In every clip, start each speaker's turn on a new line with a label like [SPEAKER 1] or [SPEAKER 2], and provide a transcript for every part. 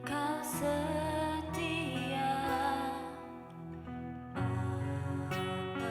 [SPEAKER 1] Kau setia, apa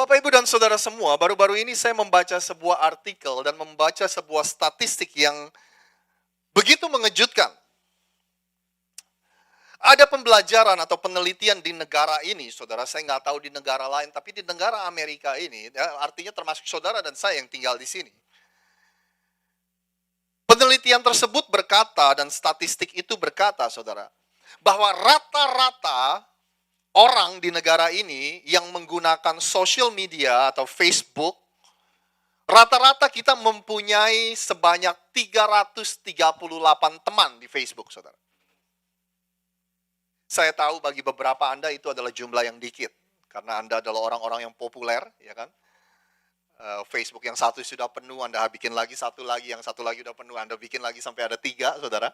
[SPEAKER 1] Bapak, Ibu, dan Saudara semua, baru-baru ini saya membaca sebuah artikel dan membaca sebuah statistik yang begitu mengejutkan. Ada pembelajaran atau penelitian di negara ini, saudara, saya nggak tahu di negara lain, tapi di negara Amerika ini, ya, artinya termasuk saudara dan saya yang tinggal di sini. Penelitian tersebut berkata, dan statistik itu berkata, saudara, bahwa rata-rata orang di negara ini yang menggunakan social media atau Facebook, rata-rata kita mempunyai sebanyak 338 teman di Facebook, saudara. Saya tahu bagi beberapa Anda itu adalah jumlah yang dikit, karena Anda adalah orang-orang yang populer, ya kan? Facebook yang satu sudah penuh, Anda bikin lagi satu lagi, yang satu lagi sudah penuh, Anda bikin lagi sampai ada 3, saudara.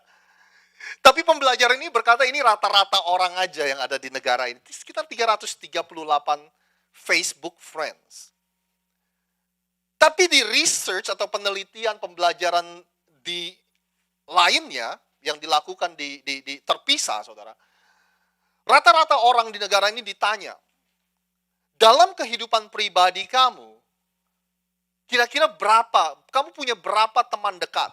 [SPEAKER 1] Tapi pembelajaran ini berkata ini rata-rata orang aja yang ada di negara ini, sekitar 338 Facebook friends. Tapi di research atau penelitian pembelajaran di lainnya yang dilakukan di terpisah, saudara, rata-rata orang di negara ini ditanya, dalam kehidupan pribadi kamu, kira-kira berapa, kamu punya berapa teman dekat?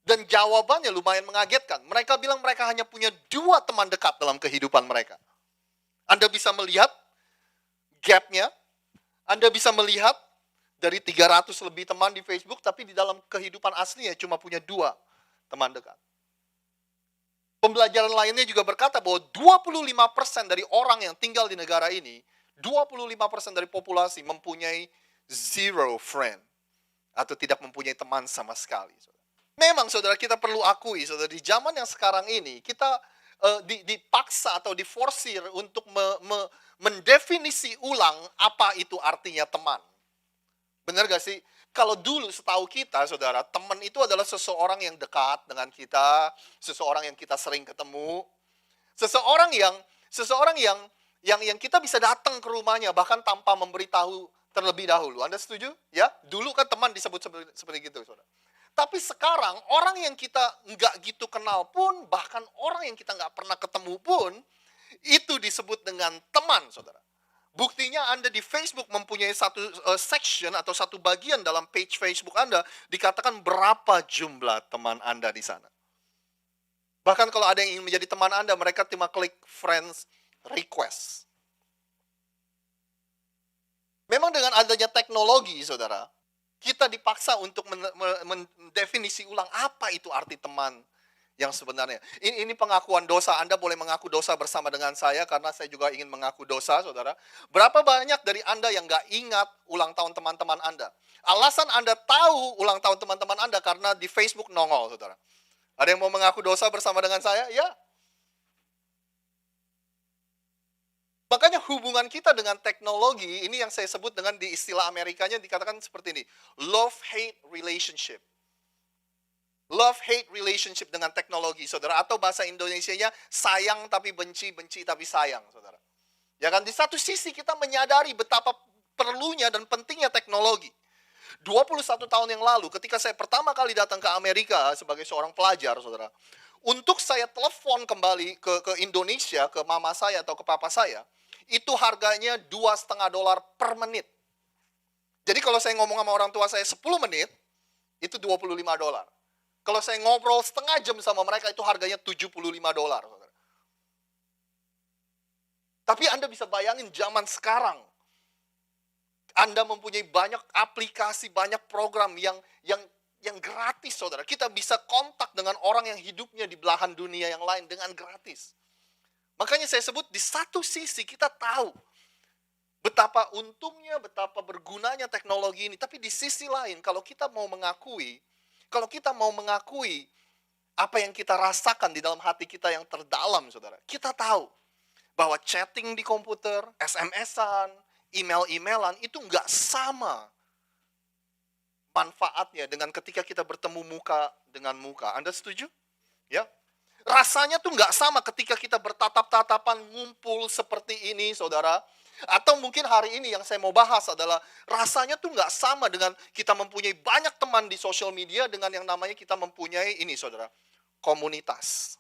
[SPEAKER 1] Dan jawabannya lumayan mengagetkan. Mereka bilang mereka hanya punya 2 teman dekat dalam kehidupan mereka. Anda bisa melihat gap-nya, Anda bisa melihat dari 300 lebih teman di Facebook, tapi di dalam kehidupan aslinya cuma punya 2 teman dekat. Pembelajaran lainnya juga berkata bahwa 25% dari orang yang tinggal di negara ini, 25% dari populasi mempunyai zero friend, atau tidak mempunyai teman sama sekali. Memang, saudara, kita perlu akui, saudara, di zaman yang sekarang ini, kita dipaksa atau diforsir untuk mendefinisi ulang apa itu artinya teman. Benar gak sih? Kalau dulu setahu kita, saudara, teman itu adalah seseorang yang dekat dengan kita, seseorang yang kita sering ketemu, seseorang yang kita bisa datang ke rumahnya bahkan tanpa memberitahu terlebih dahulu. Anda setuju? Ya, dulu kan teman disebut seperti itu, saudara. Tapi sekarang orang yang kita nggak gitu kenal pun, bahkan orang yang kita nggak pernah ketemu pun, itu disebut dengan teman, saudara. Buktinya Anda di Facebook mempunyai satu section atau satu bagian dalam page Facebook Anda, dikatakan berapa jumlah teman Anda di sana. Bahkan kalau ada yang ingin menjadi teman Anda, mereka cuma klik friends request. Memang dengan adanya teknologi, saudara, kita dipaksa untuk mendefinisi ulang apa itu arti teman yang sebenarnya. Ini pengakuan dosa. Anda boleh mengaku dosa bersama dengan saya, karena saya juga ingin mengaku dosa, saudara. Berapa banyak dari Anda yang nggak ingat ulang tahun teman-teman Anda? Alasan Anda tahu ulang tahun teman-teman Anda karena di Facebook nongol, saudara. Ada yang mau mengaku dosa bersama dengan saya? Ya. Makanya hubungan kita dengan teknologi, ini yang saya sebut dengan di istilah Amerikanya dikatakan seperti ini. Love-hate relationship. Love-hate relationship dengan teknologi, saudara. Atau bahasa Indonesianya, sayang tapi benci, benci tapi sayang, saudara. Ya kan, di satu sisi kita menyadari betapa perlunya dan pentingnya teknologi. 21 tahun yang lalu, ketika saya pertama kali datang ke Amerika sebagai seorang pelajar, saudara, untuk saya telepon kembali ke Indonesia, ke mama saya atau ke papa saya, itu harganya $2,5 per menit. Jadi kalau saya ngomong sama orang tua saya 10 menit, itu $25. Kalau saya ngobrol setengah jam sama mereka, itu harganya $75. Tapi Anda bisa bayangin zaman sekarang, Anda mempunyai banyak aplikasi, banyak program yang gratis, saudara. Kita bisa kontak dengan orang yang hidupnya di belahan dunia yang lain dengan gratis. Makanya saya sebut di satu sisi kita tahu betapa untungnya, betapa bergunanya teknologi ini. Tapi di sisi lain, kalau kita mau mengakui apa yang kita rasakan di dalam hati kita yang terdalam, saudara. Kita tahu bahwa chatting di komputer, SMS-an, email-emailan itu nggak sama manfaatnya dengan ketika kita bertemu muka dengan muka. Anda setuju? Ya. Rasanya tuh nggak sama ketika kita bertatap-tatapan ngumpul seperti ini, saudara. Atau mungkin hari ini yang saya mau bahas adalah rasanya tuh nggak sama dengan kita mempunyai banyak teman di sosial media dengan yang namanya kita mempunyai ini, saudara, komunitas.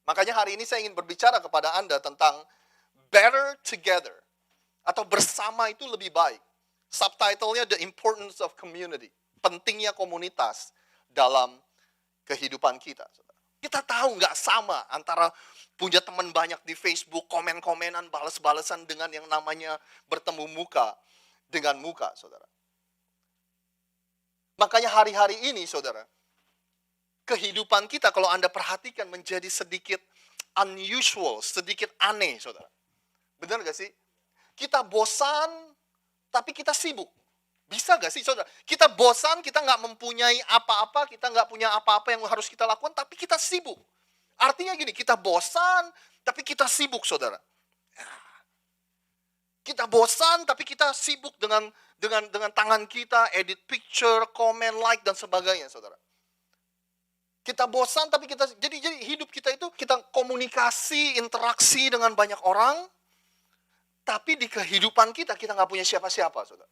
[SPEAKER 1] Makanya hari ini saya ingin berbicara kepada Anda tentang better together Atau bersama itu lebih baik. Subtitlenya The Importance of Community. Pentingnya komunitas dalam kehidupan kita. Kita tahu nggak sama antara punya teman banyak di Facebook, komen-komenan, balas-balasan dengan yang namanya bertemu muka dengan muka, saudara. Makanya hari-hari ini, saudara, kehidupan kita kalau Anda perhatikan menjadi sedikit unusual, sedikit aneh, saudara. Benar gak sih? Kita bosan, tapi kita sibuk. Bisa gak sih, saudara? Kita bosan, kita nggak mempunyai apa-apa, kita nggak punya apa-apa yang harus kita lakukan, tapi kita sibuk. Artinya gini, kita bosan, tapi kita sibuk, saudara. Kita bosan, tapi kita sibuk dengan tangan kita, edit picture, comment, like, dan sebagainya, saudara. Kita bosan, tapi kita jadi hidup kita itu kita komunikasi, interaksi dengan banyak orang, tapi di kehidupan kita nggak punya siapa-siapa, saudara.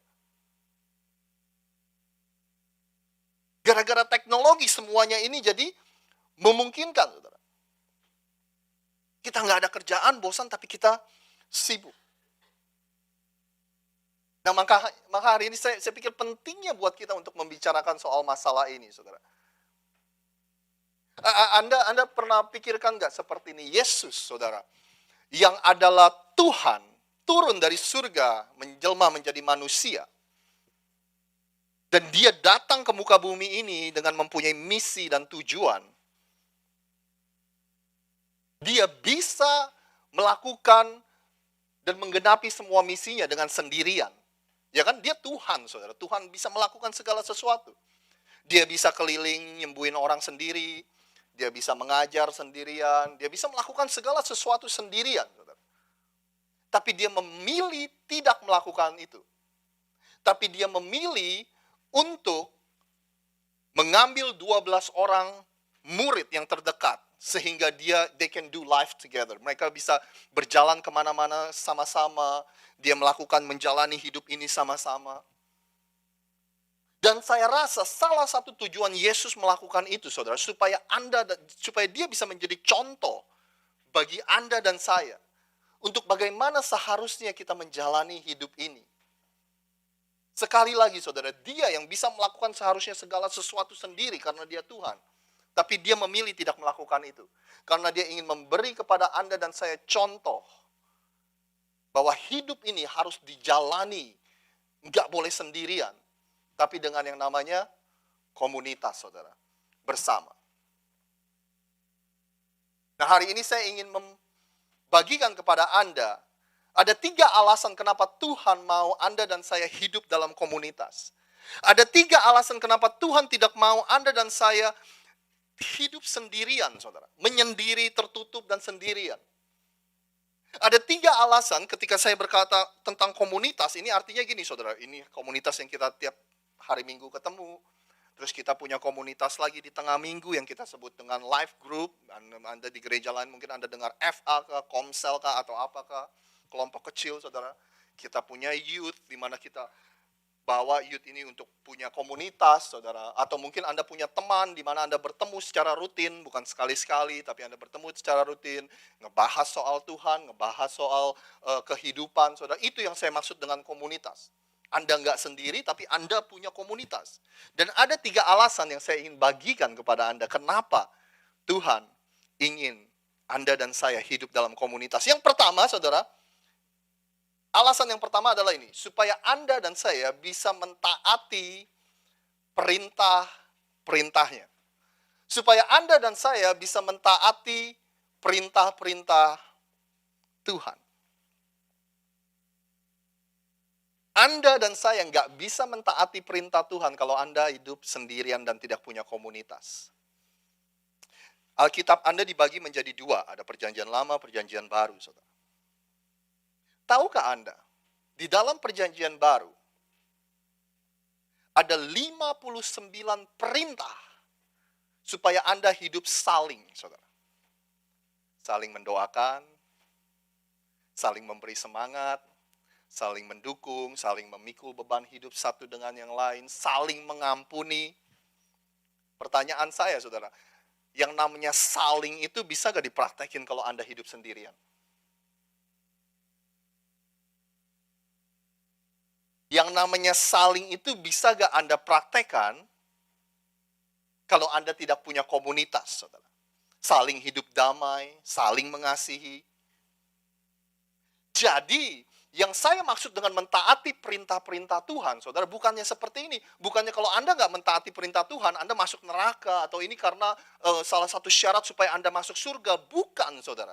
[SPEAKER 1] Gara-gara teknologi semuanya ini jadi memungkinkan, saudara. Kita nggak ada kerjaan, bosan, tapi kita sibuk. Nah, maka hari ini saya pikir pentingnya buat kita untuk membicarakan soal masalah ini, saudara. Anda pernah pikirkan nggak seperti ini? Yesus, saudara, yang adalah Tuhan, turun dari surga, menjelma menjadi manusia. Dan dia datang ke muka bumi ini dengan mempunyai misi dan tujuan. Dia bisa melakukan dan menggenapi semua misinya dengan sendirian. Ya kan, dia Tuhan, saudara. Tuhan bisa melakukan segala sesuatu. Dia bisa keliling, nyembuhin orang sendiri. Dia bisa mengajar sendirian. Dia bisa melakukan segala sesuatu sendirian, saudara. Tapi dia memilih tidak melakukan itu. Tapi dia memilih untuk mengambil 12 orang murid yang terdekat. Sehingga they can do life together. Mereka bisa berjalan kemana-mana sama-sama. Dia melakukan menjalani hidup ini sama-sama. Dan saya rasa salah satu tujuan Yesus melakukan itu, saudara, supaya dia bisa menjadi contoh bagi Anda dan saya untuk bagaimana seharusnya kita menjalani hidup ini. Sekali lagi, saudara, dia yang bisa melakukan seharusnya segala sesuatu sendiri karena dia Tuhan. Tapi dia memilih tidak melakukan itu. Karena dia ingin memberi kepada Anda dan saya contoh bahwa hidup ini harus dijalani, nggak boleh sendirian, tapi dengan yang namanya komunitas, saudara, bersama. Nah, hari ini saya ingin membagikan kepada Anda, ada 3 alasan kenapa Tuhan mau Anda dan saya hidup dalam komunitas. Ada 3 alasan kenapa Tuhan tidak mau Anda dan saya hidup sendirian, saudara. Menyendiri, tertutup, dan sendirian. Ada 3 alasan ketika saya berkata tentang komunitas. Ini artinya gini, saudara. Ini komunitas yang kita tiap hari Minggu ketemu. Terus kita punya komunitas lagi di tengah minggu yang kita sebut dengan life group. Anda di gereja lain mungkin Anda dengar FA kah, Komsel kah, atau apakah. Kelompok kecil, saudara. Kita punya youth, di mana kita bawa youth ini untuk punya komunitas, saudara. Atau mungkin Anda punya teman di mana Anda bertemu secara rutin, bukan sekali-sekali, tapi Anda bertemu secara rutin, ngebahas soal Tuhan, ngebahas soal kehidupan, saudara. Itu yang saya maksud dengan komunitas. Anda nggak sendiri, tapi Anda punya komunitas. Dan ada 3 alasan yang saya ingin bagikan kepada Anda, kenapa Tuhan ingin Anda dan saya hidup dalam komunitas. Yang pertama, saudara, alasan yang pertama adalah ini, supaya Anda dan saya bisa mentaati perintah-perintahnya. Supaya Anda dan saya bisa mentaati perintah-perintah Tuhan. Anda dan saya nggak bisa mentaati perintah Tuhan kalau Anda hidup sendirian dan tidak punya komunitas. Alkitab Anda dibagi menjadi 2, ada perjanjian lama, perjanjian baru, saudara. Tahukah Anda, di dalam perjanjian baru, ada 59 perintah supaya Anda hidup saling, saudara. Saling mendoakan, saling memberi semangat, saling mendukung, saling memikul beban hidup satu dengan yang lain, saling mengampuni. Pertanyaan saya, saudara, yang namanya saling itu bisa gak dipraktekin kalau Anda hidup sendirian? Yang namanya saling itu bisa gak Anda praktekkan kalau Anda tidak punya komunitas, saudara. Saling hidup damai, saling mengasihi. Jadi, yang saya maksud dengan mentaati perintah-perintah Tuhan, saudara, bukannya seperti ini. Bukannya kalau Anda nggak mentaati perintah Tuhan, Anda masuk neraka, atau ini karena salah satu syarat supaya Anda masuk surga. Bukan, saudara.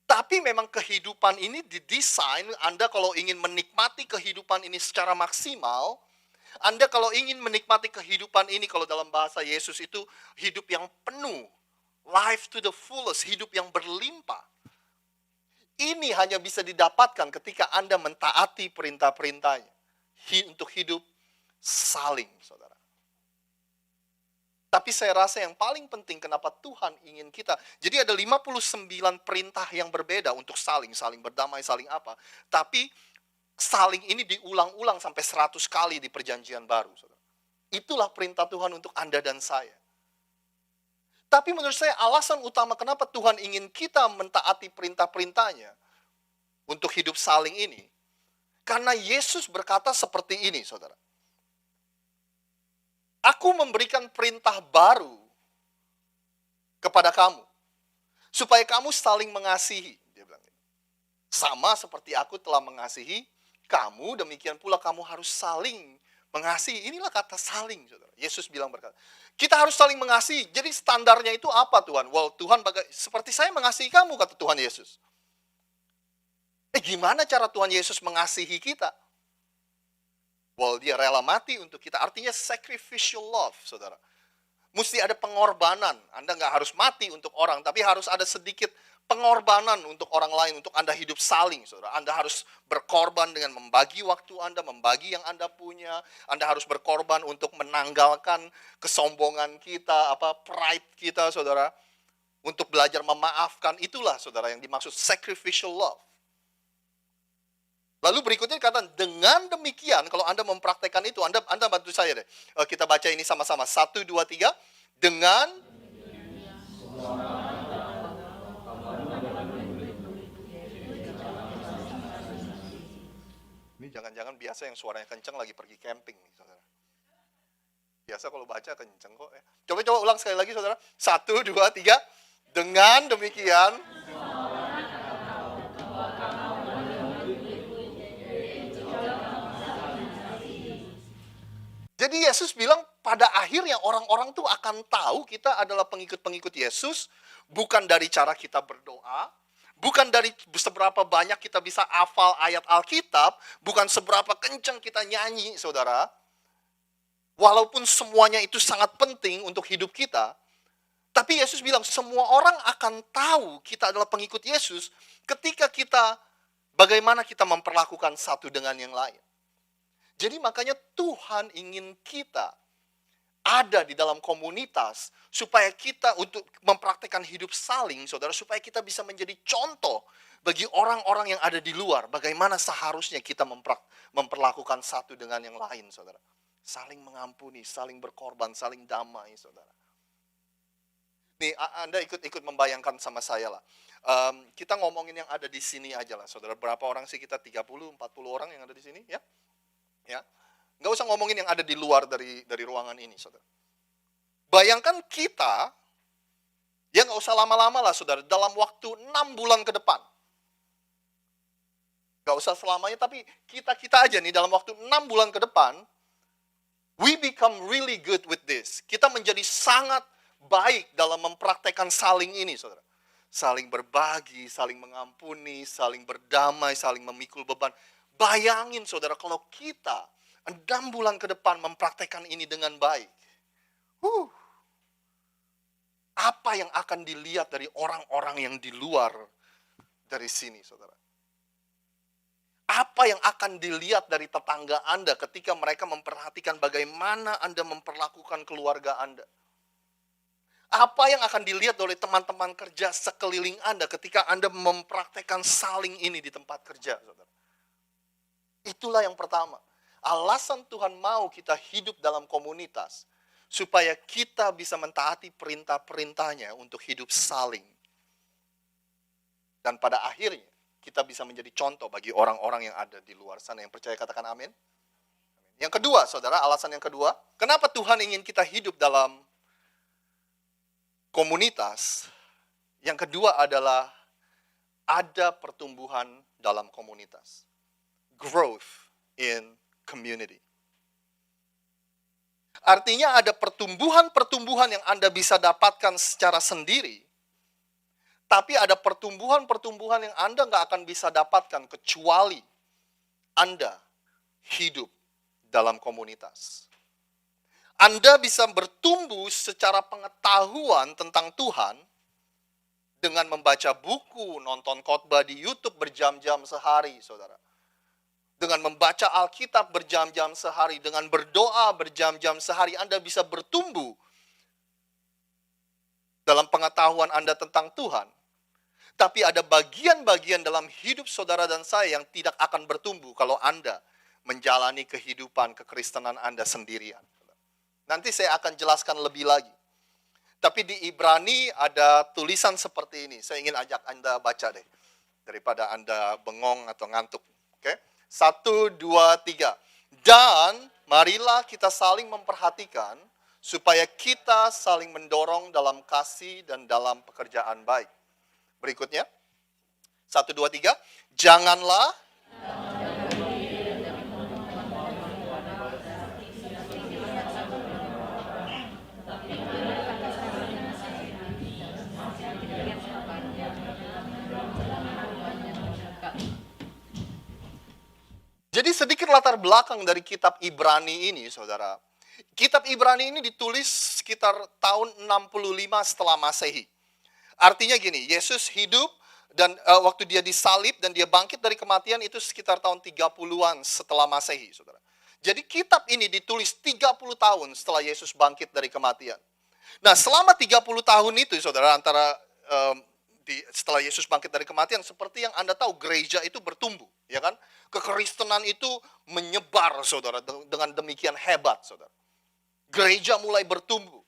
[SPEAKER 1] Tapi memang kehidupan ini didesain, Anda kalau ingin menikmati kehidupan ini secara maksimal, Anda kalau ingin menikmati kehidupan ini, kalau dalam bahasa Yesus itu hidup yang penuh, life to the fullest, hidup yang berlimpah. Ini hanya bisa didapatkan ketika Anda mentaati perintah-perintahnya. Untuk hidup saling, saudara. Tapi saya rasa yang paling penting kenapa Tuhan ingin kita. Jadi ada 59 perintah yang berbeda untuk saling berdamai, saling apa. Tapi saling ini diulang-ulang sampai 100 kali di perjanjian baru, saudara. Itulah perintah Tuhan untuk Anda dan saya. Tapi menurut saya alasan utama kenapa Tuhan ingin kita mentaati perintah-perintahnya untuk hidup saling ini, karena Yesus berkata seperti ini, saudara. Aku memberikan perintah baru kepada kamu, supaya kamu saling mengasihi. Dia bilang, sama seperti aku telah mengasihi kamu, demikian pula kamu harus saling mengasihi. Inilah kata saling, saudara. Yesus bilang berkata, kita harus saling mengasihi. Jadi standarnya itu apa, Tuhan? Well, Tuhan seperti saya mengasihi kamu, kata Tuhan Yesus. Gimana cara Tuhan Yesus mengasihi kita? Well, dia rela mati untuk kita. Artinya sacrificial love, saudara. Mesti ada pengorbanan. Anda nggak harus mati untuk orang, tapi harus ada sedikit pengorbanan untuk orang lain, untuk Anda hidup saling, saudara. Anda harus berkorban dengan membagi waktu Anda, membagi yang Anda punya. Anda harus berkorban untuk menanggalkan kesombongan kita, pride kita, saudara. Untuk belajar memaafkan, itulah, saudara, yang dimaksud sacrificial love. Lalu berikutnya dikatakan, dengan demikian, kalau Anda mempraktekkan itu, Anda bantu saya deh. Kita baca ini sama-sama. 1, 2, 3. Dengan ini jangan-jangan biasa yang suaranya kenceng lagi pergi camping nih, saudara. Biasa kalau baca kenceng kok ya. Coba ulang sekali lagi, saudara. 1, 2, 3. Dengan demikian, jadi Yesus bilang pada akhirnya orang-orang tuh akan tahu kita adalah pengikut-pengikut Yesus, bukan dari cara kita berdoa, bukan dari seberapa banyak kita bisa hafal ayat Alkitab, bukan seberapa kencang kita nyanyi, saudara. Walaupun semuanya itu sangat penting untuk hidup kita, tapi Yesus bilang semua orang akan tahu kita adalah pengikut Yesus ketika kita, bagaimana kita memperlakukan satu dengan yang lain. Jadi makanya Tuhan ingin kita ada di dalam komunitas supaya kita untuk mempraktekkan hidup saling, saudara, supaya kita bisa menjadi contoh bagi orang-orang yang ada di luar. Bagaimana seharusnya kita memperlakukan satu dengan yang lain, saudara. Saling mengampuni, saling berkorban, saling damai, saudara. Nih, Anda ikut membayangkan sama saya lah. Kita ngomongin yang ada di sini aja lah, saudara. Berapa orang sih kita? 30, 40 orang yang ada di sini, ya? Ya, nggak usah ngomongin yang ada di luar dari ruangan ini, saudara. Bayangkan kita, ya nggak usah lama-lama lah, saudara, dalam waktu 6 bulan ke depan. Nggak usah selamanya, tapi kita aja nih dalam waktu 6 bulan ke depan, we become really good with this. Kita menjadi sangat baik dalam mempraktekkan saling ini, saudara. Saling berbagi, saling mengampuni, saling berdamai, saling memikul beban. Bayangin, saudara, kalau kita 6 bulan ke depan mempraktekkan ini dengan baik. Apa yang akan dilihat dari orang-orang yang di luar dari sini, saudara? Apa yang akan dilihat dari tetangga Anda ketika mereka memperhatikan bagaimana Anda memperlakukan keluarga Anda? Apa yang akan dilihat oleh teman-teman kerja sekeliling Anda ketika Anda mempraktekkan saling ini di tempat kerja, saudara? Itulah yang pertama. Alasan Tuhan mau kita hidup dalam komunitas, supaya kita bisa mentaati perintah-perintahnya untuk hidup saling. Dan pada akhirnya, kita bisa menjadi contoh bagi orang-orang yang ada di luar sana. Yang percaya katakan amin. Yang kedua, saudara, alasan yang kedua, kenapa Tuhan ingin kita hidup dalam komunitas? Yang kedua adalah ada pertumbuhan dalam komunitas. Growth in community. Artinya ada pertumbuhan-pertumbuhan yang Anda bisa dapatkan secara sendiri, tapi ada pertumbuhan-pertumbuhan yang Anda nggak akan bisa dapatkan kecuali Anda hidup dalam komunitas. Anda bisa bertumbuh secara pengetahuan tentang Tuhan dengan membaca buku, nonton khotbah di YouTube berjam-jam sehari, saudara. Dengan membaca Alkitab berjam-jam sehari, dengan berdoa berjam-jam sehari, Anda bisa bertumbuh dalam pengetahuan Anda tentang Tuhan. Tapi ada bagian-bagian dalam hidup saudara dan saya yang tidak akan bertumbuh kalau Anda menjalani kehidupan kekristenan Anda sendirian. Nanti saya akan jelaskan lebih lagi. Tapi di Ibrani ada tulisan seperti ini. Saya ingin ajak Anda baca deh. Daripada Anda bengong atau ngantuk. Oke? 1, 2, 3. Dan marilah kita saling memperhatikan supaya kita saling mendorong dalam kasih dan dalam pekerjaan baik. Berikutnya. 1, 2, 3. Janganlah Jadi sedikit latar belakang dari kitab Ibrani ini, saudara. Kitab Ibrani ini ditulis sekitar tahun 65 setelah Masehi. Artinya gini, Yesus hidup dan waktu dia disalib dan dia bangkit dari kematian itu sekitar tahun 30-an setelah Masehi, saudara. Jadi kitab ini ditulis 30 tahun setelah Yesus bangkit dari kematian. Nah, selama 30 tahun itu, saudara, antara setelah Yesus bangkit dari kematian, seperti yang Anda tahu, gereja itu bertumbuh, ya kan? Kekristenan itu menyebar, saudara, dengan demikian hebat, saudara. Gereja mulai bertumbuh.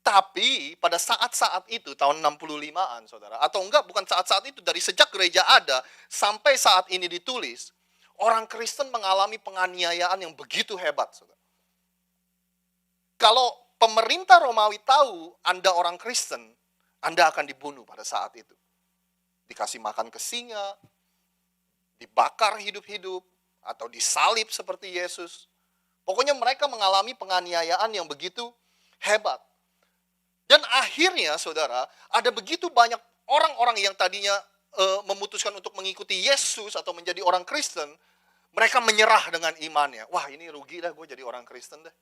[SPEAKER 1] Tapi pada saat-saat itu, tahun 65-an, saudara, atau enggak, bukan saat-saat itu, dari sejak gereja ada, sampai saat ini ditulis, orang Kristen mengalami penganiayaan yang begitu hebat, saudara. Kalau pemerintah Romawi tahu Anda orang Kristen, Anda akan dibunuh pada saat itu. Dikasih makan ke singa, dibakar hidup-hidup, atau disalib seperti Yesus. Pokoknya mereka mengalami penganiayaan yang begitu hebat. Dan akhirnya, saudara, ada begitu banyak orang-orang yang tadinya memutuskan untuk mengikuti Yesus atau menjadi orang Kristen, mereka menyerah dengan imannya. Wah, ini rugi dah gue jadi orang Kristen deh.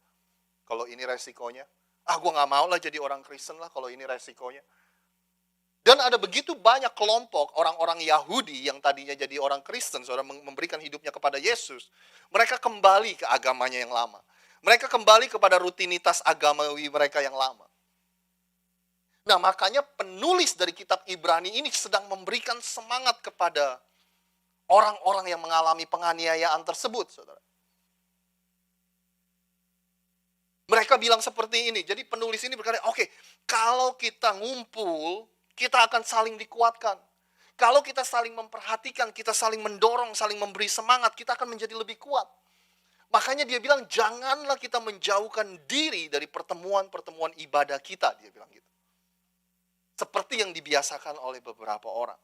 [SPEAKER 1] Kalau ini resikonya. Gue gak mau lah jadi orang Kristen lah kalau ini resikonya. Dan ada begitu banyak kelompok orang-orang Yahudi yang tadinya jadi orang Kristen, saudara, memberikan hidupnya kepada Yesus. Mereka kembali ke agamanya yang lama. Mereka kembali kepada rutinitas agamawi mereka yang lama. Nah, makanya penulis dari kitab Ibrani ini sedang memberikan semangat kepada orang-orang yang mengalami penganiayaan tersebut, saudara. Mereka bilang seperti ini. Jadi penulis ini berkata, oke, kalau kita ngumpul, kita akan saling dikuatkan. Kalau kita saling memperhatikan, kita saling mendorong, saling memberi semangat, kita akan menjadi lebih kuat. Makanya dia bilang, janganlah kita menjauhkan diri dari pertemuan-pertemuan ibadah kita, dia bilang gitu. Seperti yang dibiasakan oleh beberapa orang.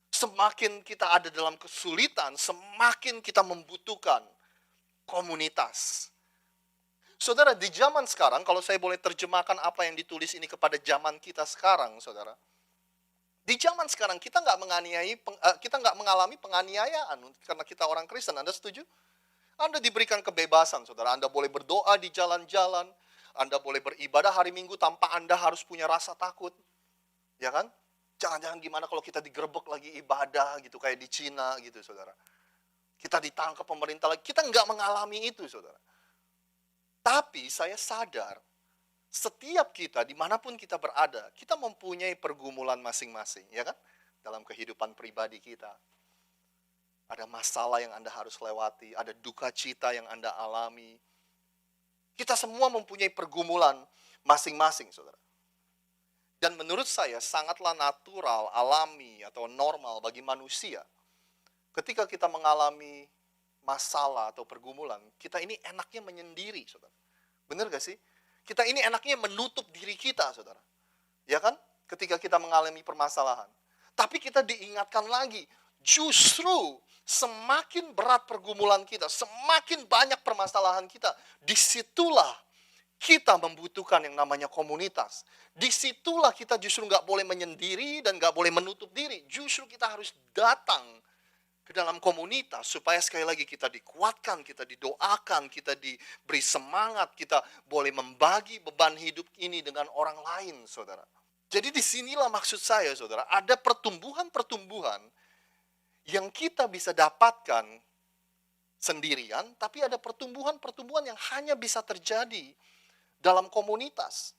[SPEAKER 1] Semakin kita ada dalam kesulitan, semakin kita membutuhkan komunitas. Saudara, di zaman sekarang, kalau saya boleh terjemahkan apa yang ditulis ini kepada zaman kita sekarang, saudara. Di zaman sekarang kita nggak mengalami penganiayaan karena kita orang Kristen. Anda setuju? Anda diberikan kebebasan, saudara. Anda boleh berdoa di jalan-jalan, Anda boleh beribadah hari Minggu tanpa Anda harus punya rasa takut, ya kan? Jangan-jangan gimana kalau kita digerebek lagi ibadah gitu kayak di Cina gitu, saudara. Kita ditangkap pemerintah lagi. Kita nggak mengalami itu, saudara. Tapi saya sadar, setiap kita, dimanapun kita berada, kita mempunyai pergumulan masing-masing, ya kan? Dalam kehidupan pribadi kita. Ada masalah yang Anda harus lewati, ada duka cita yang Anda alami. Kita semua mempunyai pergumulan masing-masing, saudara. Dan menurut saya sangatlah natural, alami, atau normal bagi manusia. Ketika kita mengalami masalah atau pergumulan, kita ini enaknya menyendiri, saudara. Benar gak sih? Kita ini enaknya menutup diri kita, saudara. Ya kan? Ketika kita mengalami permasalahan. Tapi kita diingatkan lagi, justru semakin berat pergumulan kita, semakin banyak permasalahan kita, disitulah kita membutuhkan yang namanya komunitas. Disitulah kita justru nggak boleh menyendiri dan nggak boleh menutup diri. Justru kita harus datang ke dalam komunitas supaya sekali lagi kita dikuatkan, kita didoakan, kita diberi semangat, kita boleh membagi beban hidup ini dengan orang lain, saudara. Jadi disinilah maksud saya, saudara, ada pertumbuhan-pertumbuhan yang kita bisa dapatkan sendirian, tapi ada pertumbuhan-pertumbuhan yang hanya bisa terjadi dalam komunitas.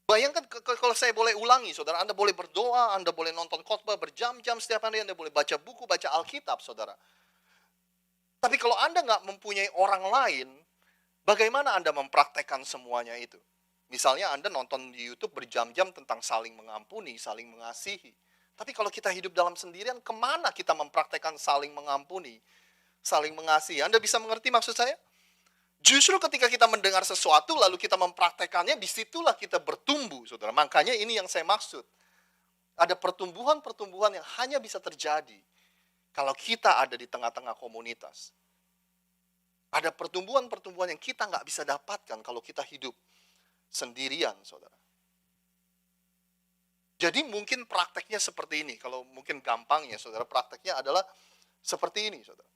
[SPEAKER 1] Bayangkan kalau saya boleh ulangi, saudara, Anda boleh berdoa, Anda boleh nonton khotbah berjam-jam setiap hari, Anda boleh baca buku, baca Alkitab, saudara. Tapi kalau Anda nggak mempunyai orang lain, bagaimana Anda mempraktekkan semuanya itu? Misalnya Anda nonton di YouTube berjam-jam tentang saling mengampuni, saling mengasihi. Tapi kalau kita hidup dalam sendirian, kemana kita mempraktekkan saling mengampuni, saling mengasihi? Anda bisa mengerti maksud saya? Justru ketika kita mendengar sesuatu, lalu kita mempraktekannya, disitulah kita bertumbuh, saudara. Makanya ini yang saya maksud. Ada pertumbuhan-pertumbuhan yang hanya bisa terjadi kalau kita ada di tengah-tengah komunitas. Ada pertumbuhan-pertumbuhan yang kita nggak bisa dapatkan kalau kita hidup sendirian, saudara. Jadi mungkin prakteknya seperti ini. Kalau mungkin gampangnya, saudara, prakteknya adalah seperti ini, saudara.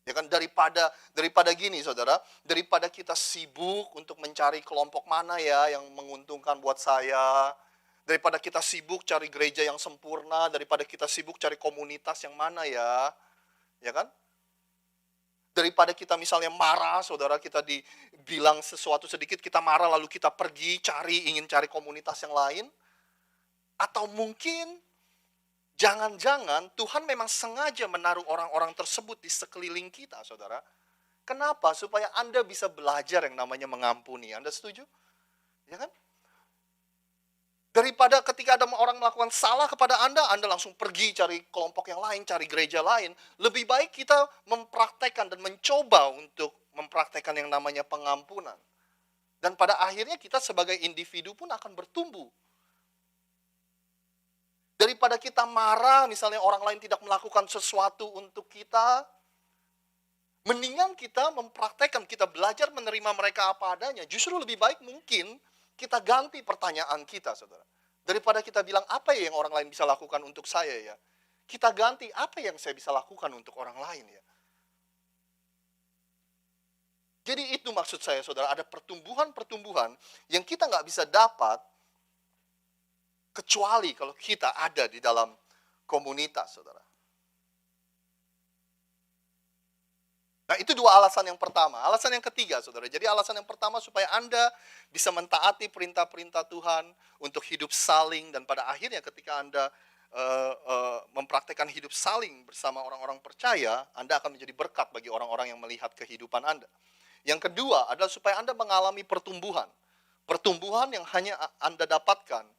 [SPEAKER 1] Ya kan, daripada gini, saudara, daripada kita sibuk untuk mencari kelompok mana ya yang menguntungkan buat saya, daripada kita sibuk cari gereja yang sempurna, daripada kita sibuk cari komunitas yang mana ya kan? Daripada kita misalnya marah, saudara, kita dibilang sesuatu sedikit, kita marah lalu kita pergi ingin cari komunitas yang lain. Atau mungkin, jangan-jangan Tuhan memang sengaja menaruh orang-orang tersebut di sekeliling kita, saudara. Kenapa? Supaya Anda bisa belajar yang namanya mengampuni. Anda setuju? Ya kan? Daripada ketika ada orang melakukan salah kepada Anda langsung pergi cari kelompok yang lain, cari gereja lain. Lebih baik kita mempraktekkan dan mencoba untuk mempraktekkan yang namanya pengampunan. Dan pada akhirnya kita sebagai individu pun akan bertumbuh. Daripada kita marah, misalnya orang lain tidak melakukan sesuatu untuk kita, mendingan kita mempraktekkan, kita belajar menerima mereka apa adanya. Justru lebih baik mungkin kita ganti pertanyaan kita, saudara. Daripada kita bilang, apa ya yang orang lain bisa lakukan untuk saya ya? Kita ganti, apa yang saya bisa lakukan untuk orang lain ya? Jadi itu maksud saya, saudara. Ada pertumbuhan-pertumbuhan yang kita nggak bisa dapat kecuali kalau kita ada di dalam komunitas, saudara. Nah, itu dua alasan yang pertama. Alasan yang ketiga, saudara. Jadi alasan yang pertama supaya Anda bisa mentaati perintah-perintah Tuhan untuk hidup saling, dan pada akhirnya ketika Anda mempraktekkan hidup saling bersama orang-orang percaya, Anda akan menjadi berkat bagi orang-orang yang melihat kehidupan Anda. Yang kedua adalah supaya Anda mengalami pertumbuhan. Pertumbuhan yang hanya Anda dapatkan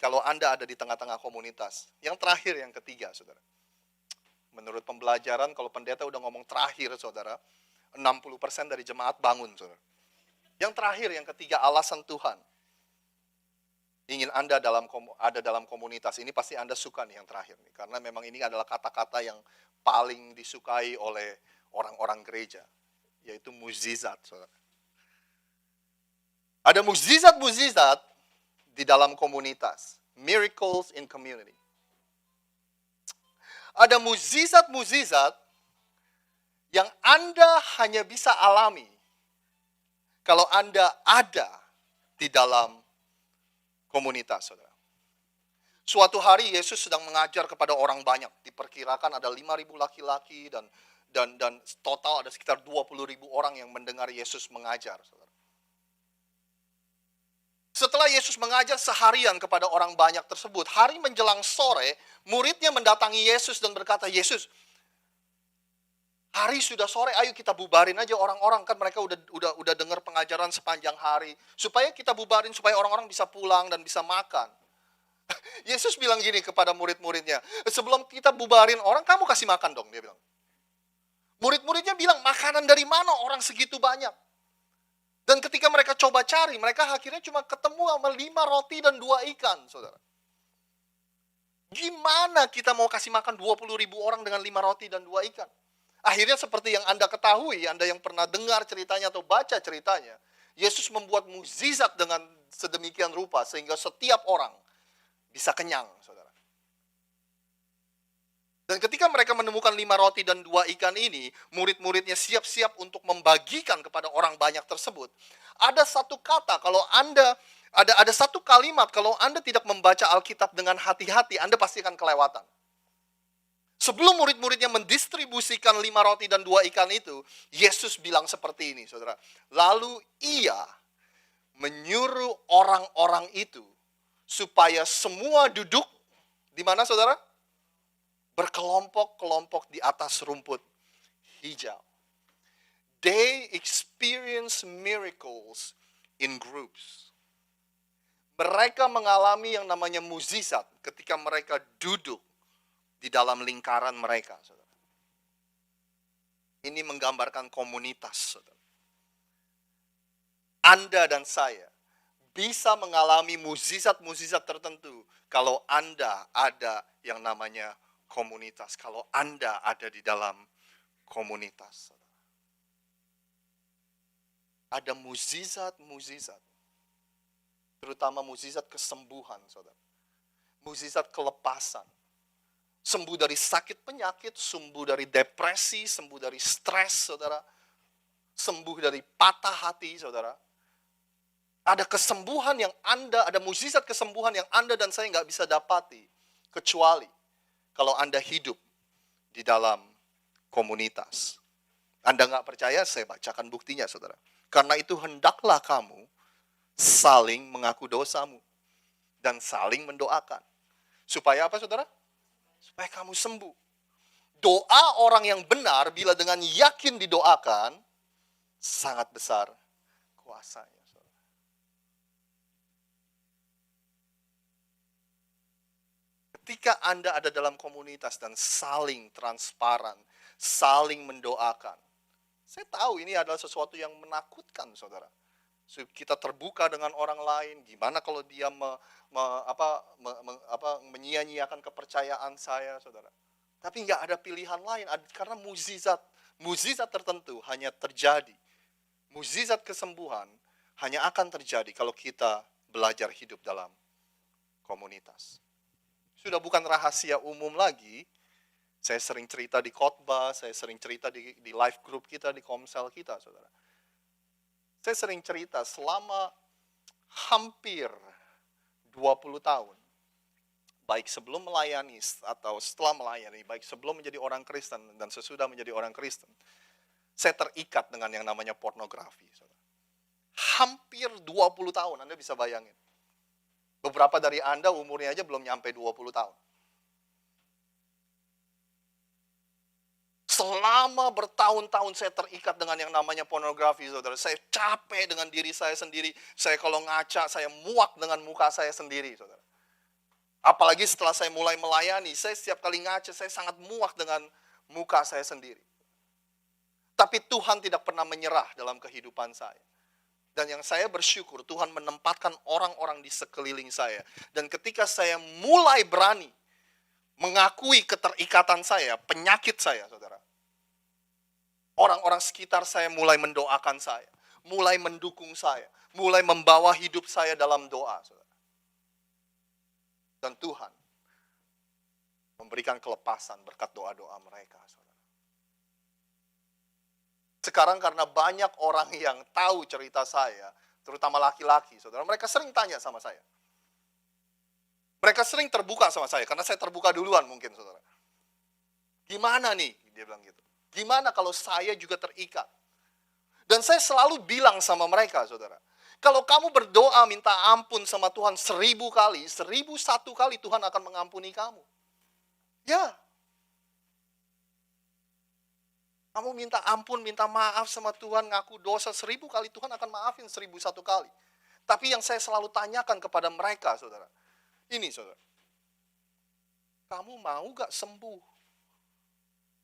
[SPEAKER 1] kalau Anda ada di tengah-tengah komunitas. Yang terakhir, yang ketiga, saudara. Menurut pembelajaran, kalau pendeta udah ngomong terakhir, saudara, 60% dari jemaat bangun, saudara. Yang terakhir, yang ketiga, alasan Tuhan ingin Anda ada dalam komunitas. Ini pasti Anda suka nih yang terakhir nih, karena memang ini adalah kata-kata yang paling disukai oleh orang-orang gereja, yaitu mukjizat, saudara. Ada mukjizat-mukjizat di dalam komunitas. Miracles in community. Ada mukjizat-mukjizat yang Anda hanya bisa alami kalau Anda ada di dalam komunitas, saudara. Suatu hari Yesus sedang mengajar kepada orang banyak. Diperkirakan ada 5.000 laki-laki dan total ada sekitar 20.000 orang yang mendengar Yesus mengajar, saudara. Setelah Yesus mengajar seharian kepada orang banyak tersebut, hari menjelang sore, muridnya mendatangi Yesus dan berkata, Yesus, Hari sudah sore, ayo kita bubarin aja orang-orang, kan mereka udah dengar pengajaran sepanjang hari. Supaya kita bubarin, supaya orang-orang bisa pulang dan bisa makan. Yesus bilang gini kepada murid-muridnya, sebelum kita bubarin orang, kamu kasih makan dong, dia bilang. Murid-muridnya bilang, makanan dari mana orang segitu banyak? Dan ketika mereka coba cari, mereka akhirnya cuma ketemu sama 5 roti dan 2 ikan, saudara. Gimana kita mau kasih makan 20.000 orang dengan 5 roti dan 2 ikan? Akhirnya seperti yang Anda ketahui, Anda yang pernah dengar ceritanya atau baca ceritanya, Yesus membuat mukjizat dengan sedemikian rupa sehingga setiap orang bisa kenyang, saudara. Dan ketika mereka menemukan 5 roti dan 2 ikan ini, murid-muridnya siap-siap untuk membagikan kepada orang banyak tersebut. Ada satu kata, kalau Anda, ada satu kalimat, kalau Anda tidak membaca Alkitab dengan hati-hati, Anda pasti akan kelewatan. Sebelum murid-muridnya mendistribusikan 5 roti dan 2 ikan itu, Yesus bilang seperti ini, saudara. Lalu ia menyuruh orang-orang itu supaya semua duduk di mana, saudara? Berkelompok-kelompok di atas rumput hijau. They experience miracles in groups. Mereka mengalami yang namanya mukjizat ketika mereka duduk di dalam lingkaran mereka, saudara. Ini menggambarkan komunitas, saudara. Anda dan saya bisa mengalami mukjizat-mukjizat tertentu kalau Anda ada yang namanya komunitas. Kalau Anda ada di dalam komunitas, saudara. Ada mukjizat-mukjizat. Terutama mukjizat kesembuhan, saudara. Mukjizat kelepasan. Sembuh dari sakit penyakit, sembuh dari depresi, sembuh dari stres, saudara. Sembuh dari patah hati, saudara. Ada kesembuhan yang Anda, ada mukjizat kesembuhan yang Anda dan saya nggak bisa dapati. Kecuali kalau Anda hidup di dalam komunitas. Anda nggak percaya, saya bacakan buktinya, saudara. Karena itu hendaklah kamu saling mengaku dosamu dan saling mendoakan. Supaya apa, saudara? Supaya kamu sembuh. Doa orang yang benar bila dengan yakin didoakan, sangat besar kuasanya. Ketika Anda ada dalam komunitas dan saling transparan, saling mendoakan. Saya tahu ini adalah sesuatu yang menakutkan, saudara. Kita terbuka dengan orang lain, gimana kalau dia menyia-nyiakan kepercayaan saya, saudara. Tapi nggak ada pilihan lain, karena mukjizat tertentu hanya terjadi. Mukjizat kesembuhan hanya akan terjadi kalau kita belajar hidup dalam komunitas. Sudah bukan rahasia umum lagi, saya sering cerita di khotbah, saya sering cerita di live group kita, di komsel kita, saudara. Saya sering cerita selama hampir 20 tahun, baik sebelum melayani atau setelah melayani, baik sebelum menjadi orang Kristen dan sesudah menjadi orang Kristen, saya terikat dengan yang namanya pornografi. Saudara. Hampir 20 tahun, Anda bisa bayangin. Beberapa dari Anda umurnya aja belum nyampe 20 tahun. Selama bertahun-tahun saya terikat dengan yang namanya pornografi, saudara. Saya capek dengan diri saya sendiri. Saya kalau ngaca, saya muak dengan muka saya sendiri, saudara. Apalagi setelah saya mulai melayani, saya setiap kali ngaca, saya sangat muak dengan muka saya sendiri. Tapi Tuhan tidak pernah menyerah dalam kehidupan saya. Dan yang saya bersyukur, Tuhan menempatkan orang-orang di sekeliling saya. Dan ketika saya mulai berani mengakui keterikatan saya, penyakit saya, saudara. Orang-orang sekitar saya mulai mendoakan saya, mulai mendukung saya, mulai membawa hidup saya dalam doa, saudara. Dan Tuhan memberikan kelepasan berkat doa-doa mereka, saudara. Sekarang karena banyak orang yang tahu cerita saya, terutama laki-laki, saudara, mereka sering tanya sama saya. Mereka sering terbuka sama saya, karena saya terbuka duluan mungkin, saudara. Gimana nih? Dia bilang gitu. Gimana kalau saya juga terikat? Dan saya selalu bilang sama mereka, saudara. Kalau kamu berdoa minta ampun sama Tuhan 1000 kali, 1001 kali Tuhan akan mengampuni kamu. Ya. Kamu minta ampun, minta maaf sama Tuhan, ngaku dosa 1000 kali, Tuhan akan maafin 1001 kali. Tapi yang saya selalu tanyakan kepada mereka, saudara, ini saudara, kamu mau gak sembuh?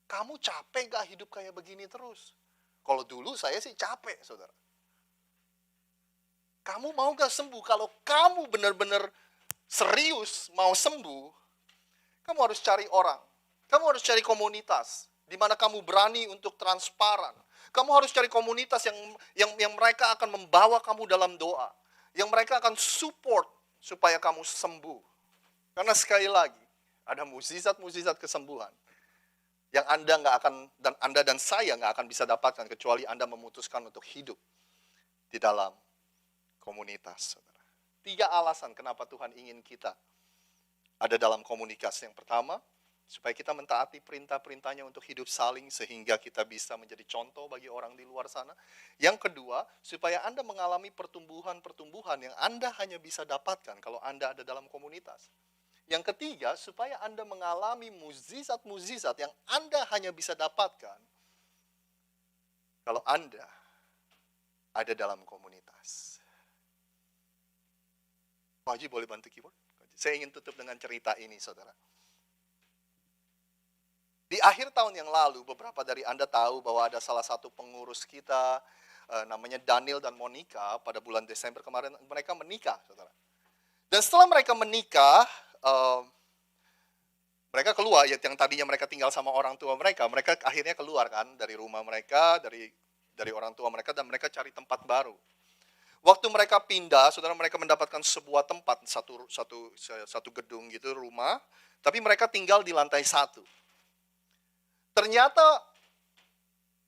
[SPEAKER 1] Kamu capek gak hidup kayak begini terus? Kalau dulu saya sih capek, saudara. Kamu mau gak sembuh? Kalau kamu benar-benar serius mau sembuh, kamu harus cari orang. Kamu harus cari komunitas di mana kamu berani untuk transparan. Kamu harus cari komunitas yang mereka akan membawa kamu dalam doa, yang mereka akan support supaya kamu sembuh. Karena sekali lagi, ada mukjizat-mukjizat kesembuhan yang Anda nggak akan, dan Anda dan saya nggak akan bisa dapatkan kecuali Anda memutuskan untuk hidup di dalam komunitas. 3 alasan kenapa Tuhan ingin kita ada dalam komunikasi. Yang pertama, supaya kita mentaati perintah-perintahnya untuk hidup saling sehingga kita bisa menjadi contoh bagi orang di luar sana. Yang kedua, supaya Anda mengalami pertumbuhan-pertumbuhan yang Anda hanya bisa dapatkan kalau Anda ada dalam komunitas. Yang ketiga, supaya Anda mengalami mukjizat-mukjizat yang Anda hanya bisa dapatkan kalau Anda ada dalam komunitas. Pak Haji boleh bantu keyboard? Saya ingin tutup dengan cerita ini, saudara. Di akhir tahun yang lalu, beberapa dari Anda tahu bahwa ada salah satu pengurus kita, namanya Daniel dan Monica, pada bulan Desember kemarin, mereka menikah, saudara. Dan setelah mereka menikah, mereka keluar, ya, yang tadinya mereka tinggal sama orang tua mereka akhirnya keluar kan, dari rumah mereka, dari orang tua mereka, dan mereka cari tempat baru. Waktu mereka pindah, saudara, mereka mendapatkan sebuah tempat, satu gedung gitu, rumah, tapi mereka tinggal di lantai 1. Ternyata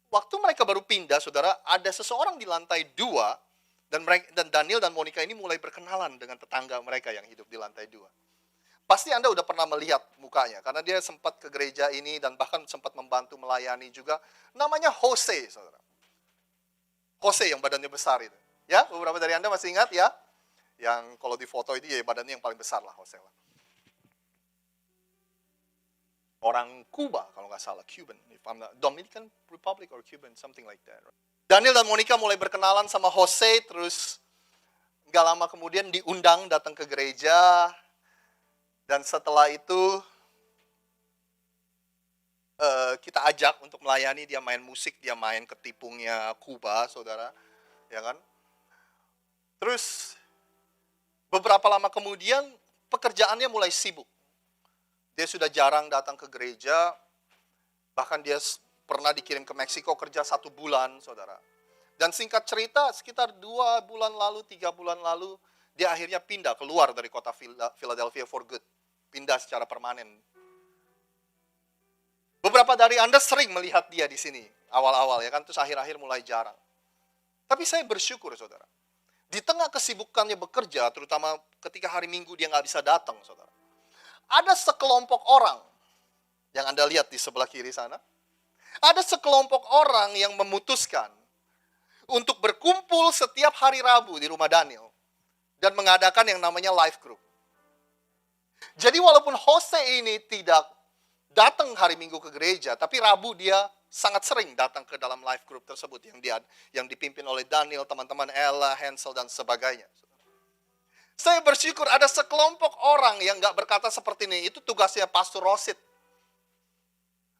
[SPEAKER 1] waktu mereka baru pindah, saudara, ada seseorang di lantai 2, dan Daniel dan Monica ini mulai berkenalan dengan tetangga mereka yang hidup di lantai 2. Pasti Anda udah pernah melihat mukanya, karena dia sempat ke gereja ini dan bahkan sempat membantu melayani juga. Namanya Jose, saudara. Jose yang badannya besar itu. Ya, beberapa dari Anda masih ingat ya? Yang kalau di foto itu ya badannya yang paling besar lah, Jose lah. Orang Kuba kalau nggak salah, Cuban, if I'm not, Dominican Republic or Cuban, something like that. Daniel dan Monica mulai berkenalan sama Jose, terus nggak lama kemudian diundang datang ke gereja, dan setelah itu kita ajak untuk melayani, dia main musik, dia main ketipungnya Kuba, saudara, ya kan? Terus beberapa lama kemudian pekerjaannya mulai sibuk. Dia sudah jarang datang ke gereja, bahkan dia pernah dikirim ke Meksiko kerja 1 bulan, saudara. Dan singkat cerita, sekitar 2 bulan lalu, 3 bulan lalu, dia akhirnya pindah, keluar dari kota Philadelphia for good. Pindah secara permanen. Beberapa dari Anda sering melihat dia di sini, awal-awal ya kan, terus akhir-akhir mulai jarang. Tapi saya bersyukur, saudara. Di tengah kesibukannya bekerja, terutama ketika hari Minggu dia nggak bisa datang, saudara. Ada sekelompok orang, yang Anda lihat di sebelah kiri sana, ada sekelompok orang yang memutuskan untuk berkumpul setiap hari Rabu di rumah Daniel, dan mengadakan yang namanya life group. Jadi walaupun Jose ini tidak datang hari Minggu ke gereja, tapi Rabu dia sangat sering datang ke dalam life group tersebut yang dipimpin oleh Daniel, teman-teman Ella, Hansel, dan sebagainya. Saya bersyukur ada sekelompok orang yang nggak berkata seperti ini. Itu tugasnya Pastor Rosid.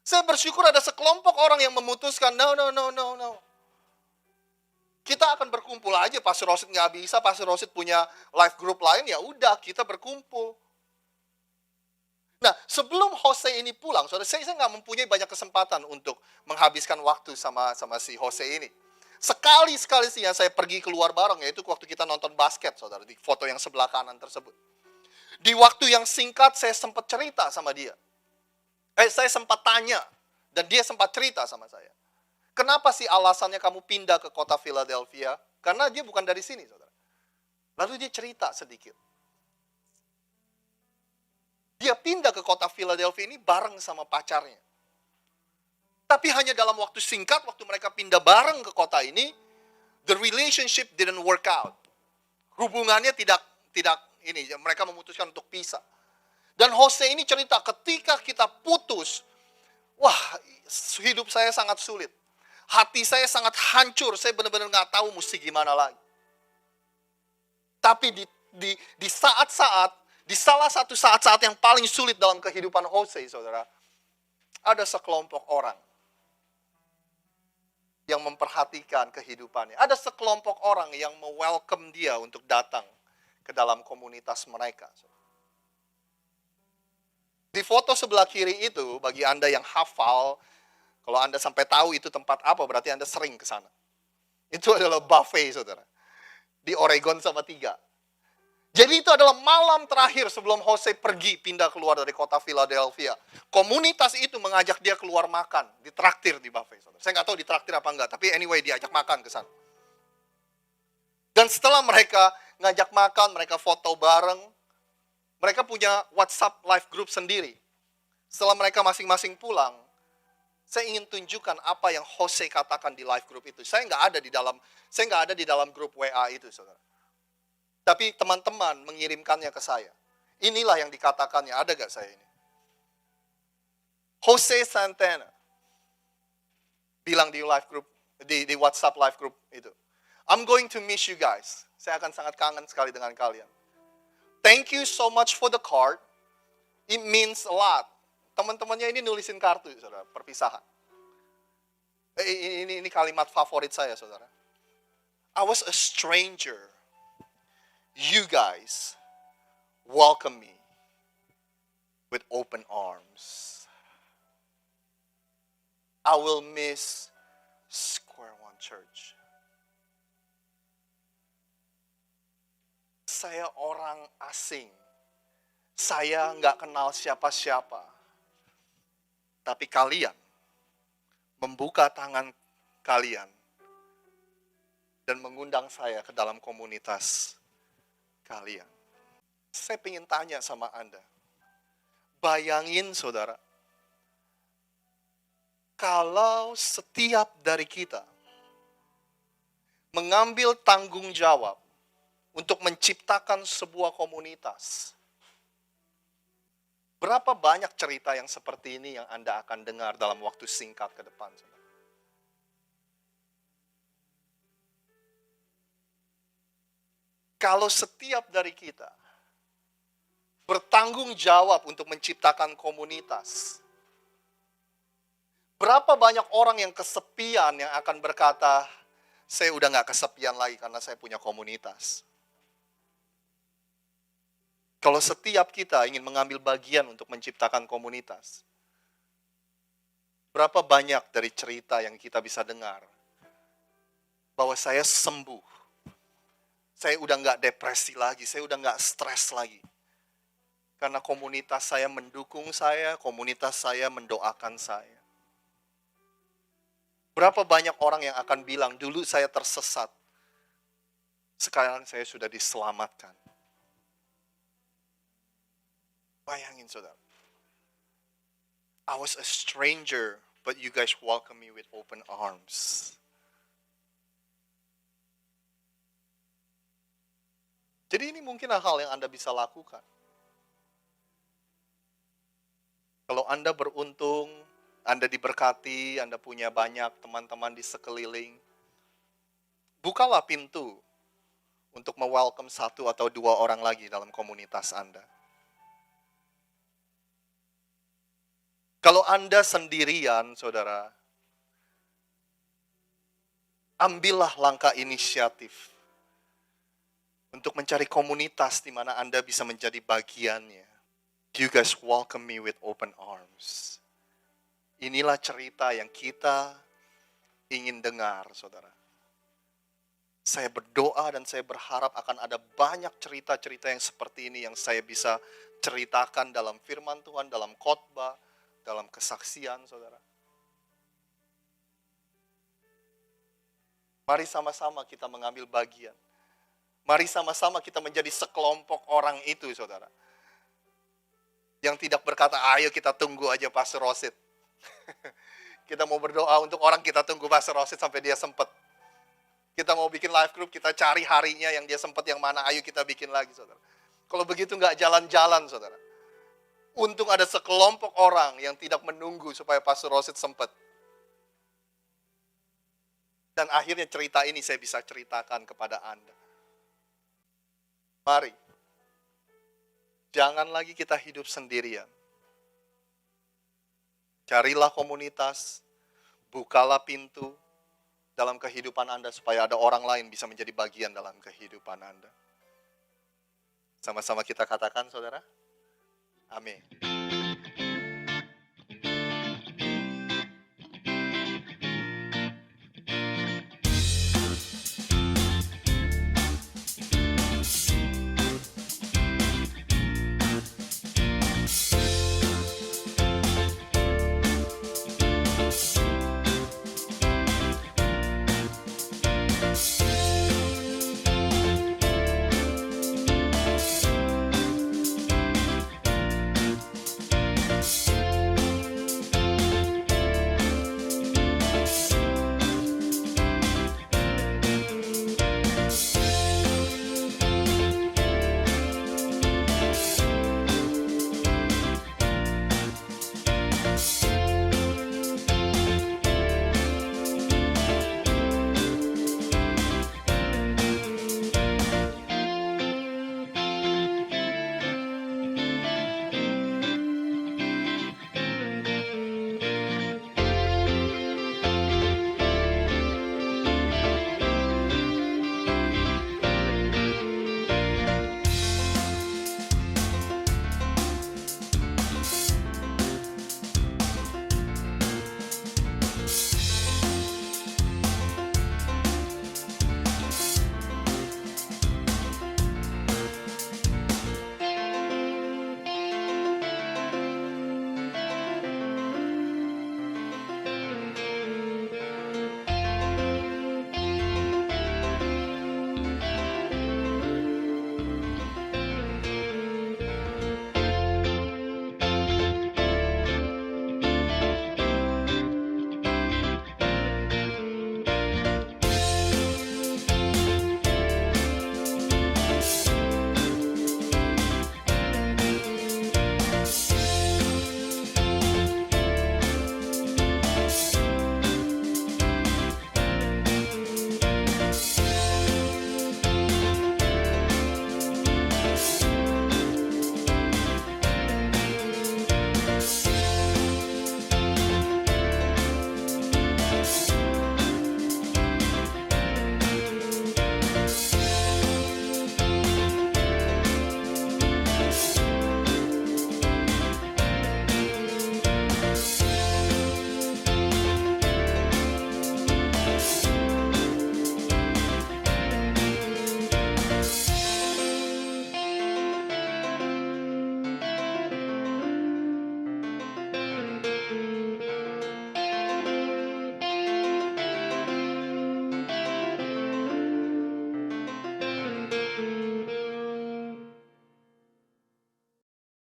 [SPEAKER 1] Saya bersyukur ada sekelompok orang yang memutuskan, no. Kita akan berkumpul aja, Pastor Rosid nggak bisa, Pastor Rosid punya life group lain, ya udah kita berkumpul. Nah, sebelum Jose ini pulang, saudara, saya nggak mempunyai banyak kesempatan untuk menghabiskan waktu sama si Jose ini. Sekali sih yang saya pergi keluar bareng, yaitu waktu kita nonton basket, saudara, di foto yang sebelah kanan tersebut. Di waktu yang singkat, saya sempat cerita sama dia. Saya sempat tanya, dan dia sempat cerita sama saya. Kenapa sih alasannya kamu pindah ke kota Philadelphia? Karena dia bukan dari sini, saudara. Lalu dia cerita sedikit. Dia pindah ke kota Philadelphia ini bareng sama pacarnya. Tapi hanya dalam waktu singkat, waktu mereka pindah bareng ke kota ini, the relationship didn't work out. Hubungannya tidak ini, mereka memutuskan untuk pisah. Dan Jose ini cerita, ketika kita putus, Wah, hidup saya sangat sulit. Hati saya sangat hancur, saya benar-benar nggak tahu mesti gimana lagi. Tapi di saat-saat, di salah satu saat-saat yang paling sulit dalam kehidupan Hosea, saudara, ada sekelompok orang yang memperhatikan kehidupannya. Ada sekelompok orang yang me-welcome dia untuk datang ke dalam komunitas mereka. Di foto sebelah kiri itu, bagi Anda yang hafal, kalau Anda sampai tahu itu tempat apa, berarti Anda sering ke sana. Itu adalah buffet, saudara. Di Oregon sama 3. Jadi itu adalah malam terakhir sebelum Hosea pergi pindah keluar dari kota Philadelphia. Komunitas itu mengajak dia keluar makan, ditraktir di buffet. Saudara. Saya nggak tahu ditraktir apa enggak, tapi anyway diajak makan ke sana. Dan setelah mereka ngajak makan, mereka foto bareng, mereka punya WhatsApp live group sendiri. Setelah mereka masing-masing pulang, saya ingin tunjukkan apa yang Hosea katakan di live group itu. Saya nggak ada di dalam grup WA itu, saudara. Tapi teman-teman mengirimkannya ke saya. Inilah yang dikatakannya. Ada gak saya ini? Jose Santana bilang di live group, di WhatsApp live group itu. I'm going to miss you guys. Saya akan sangat kangen sekali dengan kalian. Thank you so much for the card. It means a lot. Teman-temannya ini nulisin kartu, saudara, perpisahan. Ini kalimat favorit saya, saudara. I was a stranger. You guys welcome me with open arms. I will miss Square One Church. Saya orang asing. Saya nggak kenal siapa-siapa. Tapi kalian membuka tangan kalian dan mengundang saya ke dalam komunitas kalian. Saya ingin tanya sama Anda. Bayangin saudara, kalau setiap dari kita mengambil tanggung jawab untuk menciptakan sebuah komunitas, berapa banyak cerita yang seperti ini yang Anda akan dengar dalam waktu singkat ke depan, saudara? Kalau setiap dari kita bertanggung jawab untuk menciptakan komunitas, berapa banyak orang yang kesepian yang akan berkata, saya udah gak kesepian lagi karena saya punya komunitas. Kalau setiap kita ingin mengambil bagian untuk menciptakan komunitas, berapa banyak dari cerita yang kita bisa dengar bahwa saya sembuh. Saya udah nggak depresi lagi, saya udah nggak stres lagi. Karena komunitas saya mendukung saya, komunitas saya mendoakan saya. Berapa banyak orang yang akan bilang, dulu saya tersesat, sekarang saya sudah diselamatkan. Bayangin saudara. I was a stranger, but you guys welcome me with open arms. Jadi ini mungkin hal yang Anda bisa lakukan. Kalau Anda beruntung, Anda diberkati, Anda punya banyak teman-teman di sekeliling, bukalah pintu untuk me-welcome 1 atau 2 orang lagi dalam komunitas Anda. Kalau Anda sendirian, saudara, ambillah langkah inisiatif untuk mencari komunitas di mana Anda bisa menjadi bagiannya. You guys welcome me with open arms. Inilah cerita yang kita ingin dengar, saudara. Saya berdoa dan saya berharap akan ada banyak cerita-cerita yang seperti ini yang saya bisa ceritakan dalam firman Tuhan, dalam khotbah, dalam kesaksian, saudara. Mari sama-sama kita mengambil bagian. Mari sama-sama kita menjadi sekelompok orang itu, saudara. Yang tidak berkata, ayo kita tunggu aja Pastor Rosid. Kita mau berdoa untuk orang, kita tunggu Pastor Rosid sampai dia sempat. Kita mau bikin live group, kita cari harinya yang dia sempat yang mana, ayo kita bikin lagi, saudara. Kalau begitu nggak jalan-jalan, saudara. Untung ada sekelompok orang yang tidak menunggu supaya Pastor Rosid sempat. Dan akhirnya cerita ini saya bisa ceritakan kepada Anda. Mari, jangan lagi kita hidup sendirian. Carilah komunitas, bukalah pintu dalam kehidupan Anda supaya ada orang lain bisa menjadi bagian dalam kehidupan Anda. Sama-sama kita katakan, saudara. Amin.